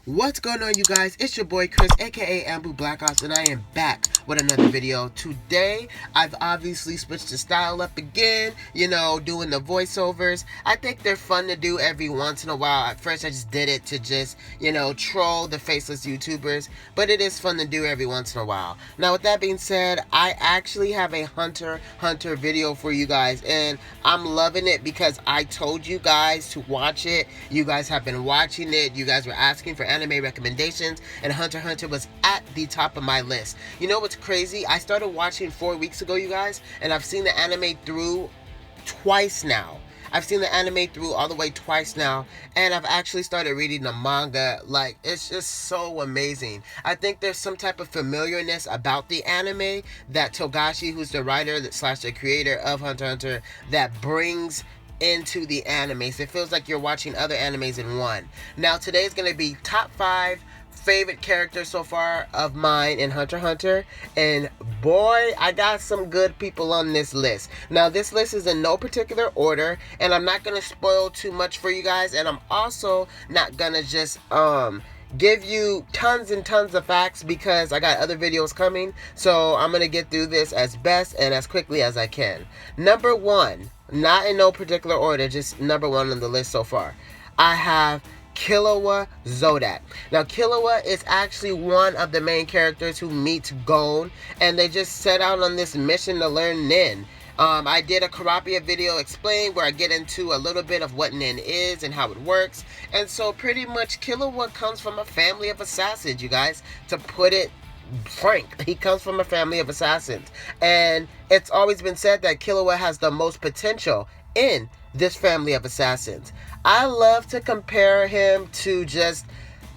What's going on, you guys? It's your boy Chris, aka Ambu Blackops, and I am back with another video. Today, I've obviously switched the style up again, doing the voiceovers. I think they're fun to do every once in a while. At first, I just did it to just, troll the faceless YouTubers, but it is fun to do every once in a while. Now, with that being said, I actually have a Hunter video for you guys, and I'm loving it because I told you guys to watch it. You guys have been watching it. You guys were asking for anime recommendations, and Hunter was at the top of my list. You know what's crazy? I started watching 4 weeks ago, you guys, and I've seen the anime through twice now. I've seen the anime through all the way twice now, and I've actually started reading the manga. Like, it's just so amazing. I think there's some type of familiarness about the anime that Togashi, who's the writer slash the creator of Hunter, that brings into the animes. It feels like you're watching other animes in one. Now, today's going to be top 5 favorite characters so far of mine in Hunter, and boy, I got some good people on this list. Now, this list is in no particular order, and I'm not going to spoil too much for you guys, and I'm also not going to just give you tons and tons of facts because I got other videos coming. So I'm going to get through this as best and as quickly as I can. Number 1, not in no particular order, just number 1 on the list so far, I have Kilowatt Zodak. Now, Kilowatt is actually one of the main characters who meets Gon, and they just set out on this mission to learn Nin. I did a Karapia video explain where I get into a little bit of what Nin is and how it works. And so pretty much Kilowatt comes from a family of assassins, you guys. To put it frank, he comes from a family of assassins. And it's always been said that Kilowatt has the most potential in this family of assassins. I love to compare him to just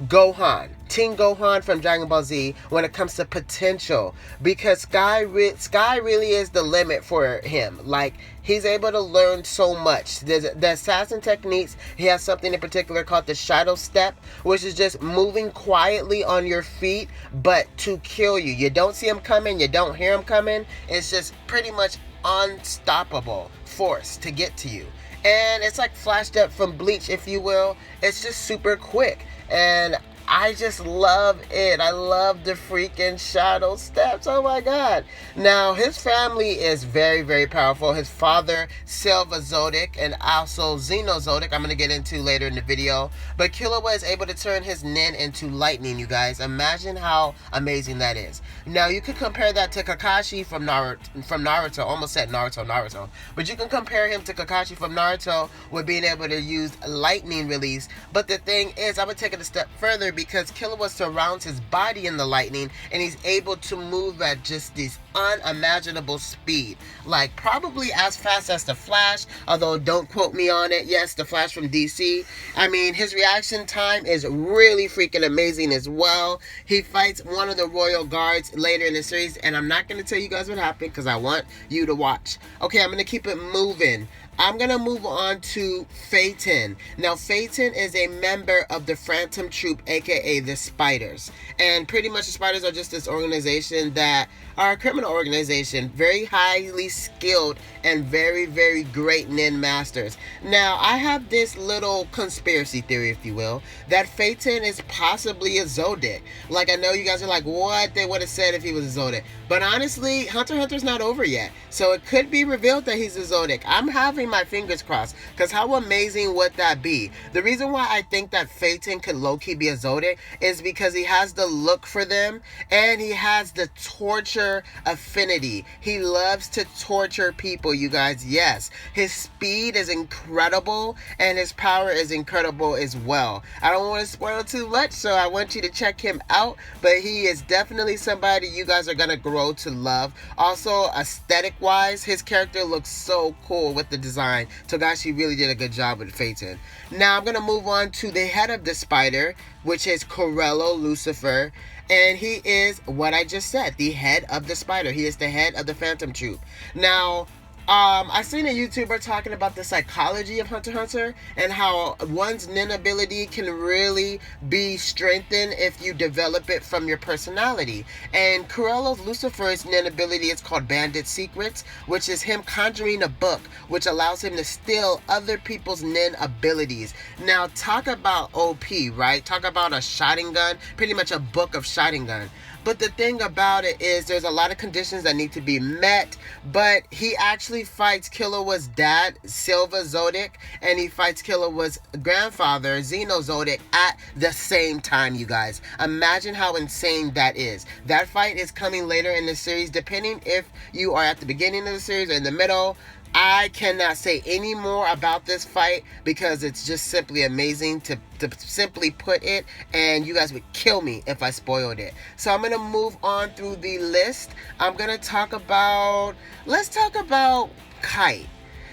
Gohan, Teen Gohan from Dragon Ball Z when it comes to potential, because Sky really is the limit for him. Like, he's able to learn so much. The assassin techniques, he has something in particular called the shadow step, which is just moving quietly on your feet, but to kill you. You don't see him coming, you don't hear him coming. It's just pretty much unstoppable force to get to you. And it's like flashed up from Bleach, if you will. It's just super quick, and I just love it. I love the freaking shadow steps. Oh my god. Now, his family is very, very powerful. His father, Silva Zodic, and also Xeno Zodic, I'm going to get into later in the video. But Kilowatt is able to turn his Nin into lightning, you guys. Imagine how amazing that is. Now, you could compare that to Kakashi from Naruto. Almost said Naruto. But you can compare him to Kakashi from Naruto with being able to use lightning release. But the thing is, I would take it a step further, because Kilowatt surrounds his body in the lightning, and he's able to move at just this unimaginable speed, like probably as fast as the Flash, although don't quote me on it. Yes, the Flash from DC. I mean, his reaction time is really freaking amazing as well. He fights one of the royal guards later in the series, and I'm not going to tell you guys what happened because I want you to watch. Okay, I'm going to keep it moving. I'm going to move on to Phaeton. Now, Phaeton is a member of the Phantom Troop, aka the Spiders. And pretty much the Spiders are just this organization that are a criminal organization, very highly skilled and very, very great Nin masters. Now, I have this little conspiracy theory, if you will, that Phaeton is possibly a Zodic. Like, I know you guys are like, what they would have said if he was a Zodic. But honestly, Hunter's not over yet. So it could be revealed that he's a Zodic. I'm having my fingers crossed, because how amazing would that be? The reason why I think that Phaeton could low-key be a Zodic is because he has the look for them, and he has the torture affinity. He loves to torture people, you guys. Yes, his speed is incredible, and his power is incredible as well. I don't want to spoil too much, so I want you to check him out, but he is definitely somebody you guys are gonna grow to love. Also, aesthetic-wise, his character looks so cool with the design. Togashi really did a good job with Phaeton. Now, I'm gonna move on to the head of the spider, which is Corello Lucifer. And he is what I just said, the head of the spider. He is the head of the Phantom Troop. Now, I seen a YouTuber talking about the psychology of Hunter x Hunter and how one's nin ability can really be strengthened if you develop it from your personality. And Corello's Lucifer's nin ability is called Bandit Secrets, which is him conjuring a book, which allows him to steal other people's nin abilities. Now, talk about OP, right? Talk about a shotting gun, pretty much a book of shotting gun. But the thing about it is there's a lot of conditions that need to be met, but he actually fights Kilowatt's dad, Silva Zodic, and he fights Kilowatt's grandfather, Xeno Zodic, at the same time, you guys. Imagine how insane that is. That fight is coming later in the series, depending if you are at the beginning of the series or in the middle. I cannot say any more about this fight because it's just simply amazing to simply put it, and you guys would kill me if I spoiled it. So I'm going to move on through the list. I'm going to talk about, let's talk about Kite.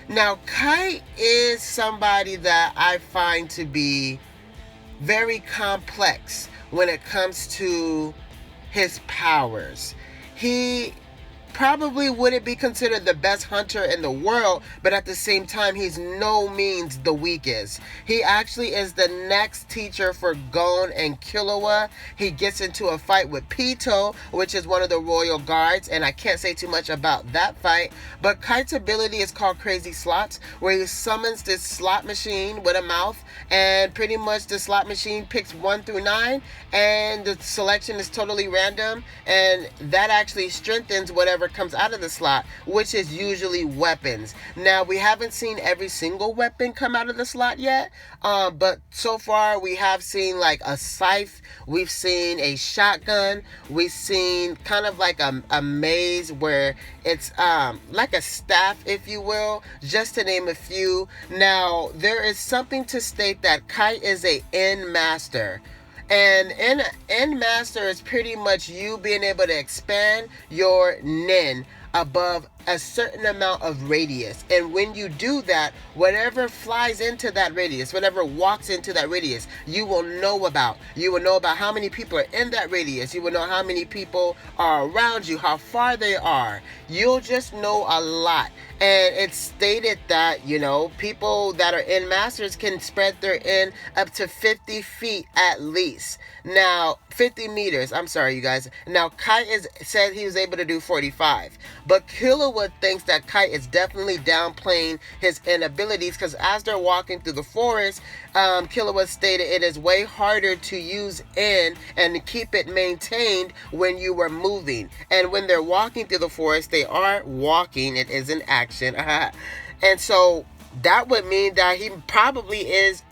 Now, Kite is somebody that I find to be very complex when it comes to his powers. He probably wouldn't be considered the best hunter in the world, but at the same time, he's no means the weakest. He actually is the next teacher for Gon and Kilowatt. He gets into a fight with Pito, which is one of the royal guards, and I can't say too much about that fight, but Kite's ability is called Crazy Slots, where he summons this slot machine with a mouth, and pretty much the slot machine picks 1 through 9, and the selection is totally random, and that actually strengthens whatever comes out of the slot, which is usually weapons. Now, we haven't seen every single weapon come out of the slot yet, but so far we have seen like a scythe, we've seen a shotgun, we've seen kind of like a maze where it's like a staff, if you will, just to name a few. Now, there is something to state that Kite is a N master. And N master is pretty much you being able to expand your nin above a certain amount of radius. And when you do that, whatever flies into that radius, whatever walks into that radius, you will know about. You will know about how many people are in that radius. You will know how many people are around you, how far they are. You'll just know a lot. And it's stated that, you know, people that are in masters can spread their in up to 50 feet at least. Now, 50 meters. I'm sorry, you guys. Now, Kite said he was able to do 45. But Kilowatt thinks that Kite is definitely downplaying his inabilities because as they're walking through the forest, Kilowatt stated it is way harder to use in and to keep it maintained when you were moving. And when they're walking through the forest, they are walking. It is an action. And so that would mean that he probably is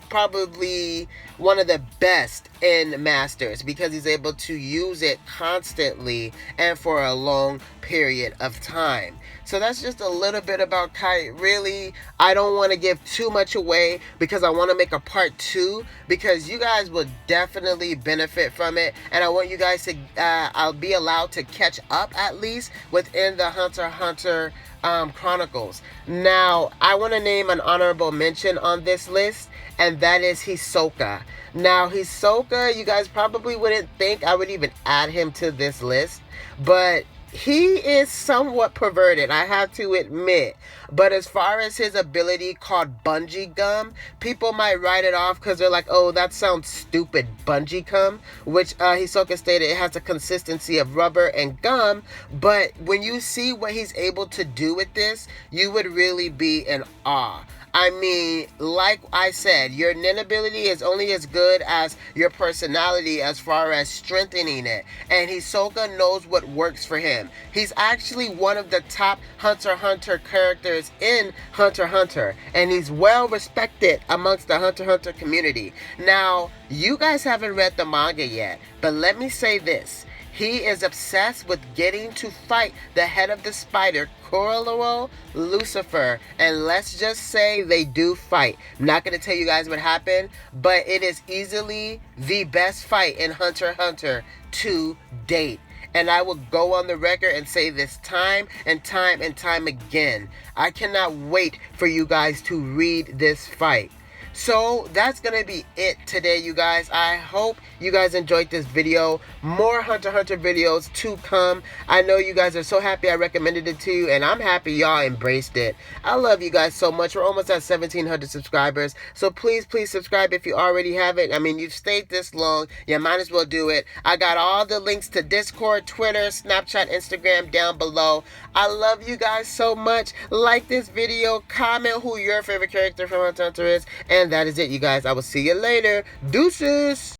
one of the best in masters because he's able to use it constantly and for a long period of time. So that's just a little bit about Kite. Really, I don't want to give too much away because I want to make a part 2 because you guys will definitely benefit from it, and I want you guys to I'll be allowed to catch up at least within the Hunter x Hunter Chronicles. Now, I want to name an honorable mention on this list, and that is Hisoka. Now, Hisoka, you guys probably wouldn't think I would even add him to this list, but he is somewhat perverted, I have to admit. But as far as his ability called bungee gum, people might write it off because they're like, oh, that sounds stupid, bungee gum, which Hisoka stated it has a consistency of rubber and gum. But when you see what he's able to do with this, you would really be in awe. I mean, like I said, your nin ability is only as good as your personality as far as strengthening it. And Hisoka knows what works for him. He's actually one of the top Hunter x Hunter characters in Hunter x Hunter. And he's well respected amongst the Hunter x Hunter community. Now, you guys haven't read the manga yet, but let me say this. He is obsessed with getting to fight the head of the spider, Corello Lucifer. And let's just say they do fight. I'm not going to tell you guys what happened, but it is easily the best fight in Hunter x Hunter to date. And I will go on the record and say this time and time again. I cannot wait for you guys to read this fight. So that's gonna be it today, you guys. I hope you guys enjoyed this video. More Hunter x Hunter videos to come. I know you guys are so happy I recommended it to you, and I'm happy y'all embraced it. I love you guys so much. We're almost at 1,700 subscribers, so please subscribe if you already haven't. I mean, you've stayed this long, you might as well do it. I got all the links to Discord, Twitter, Snapchat, Instagram down below. I love you guys so much. Like this video, comment who your favorite character from Hunter x Hunter is, and that is it, you guys. I will see you later. Deuces!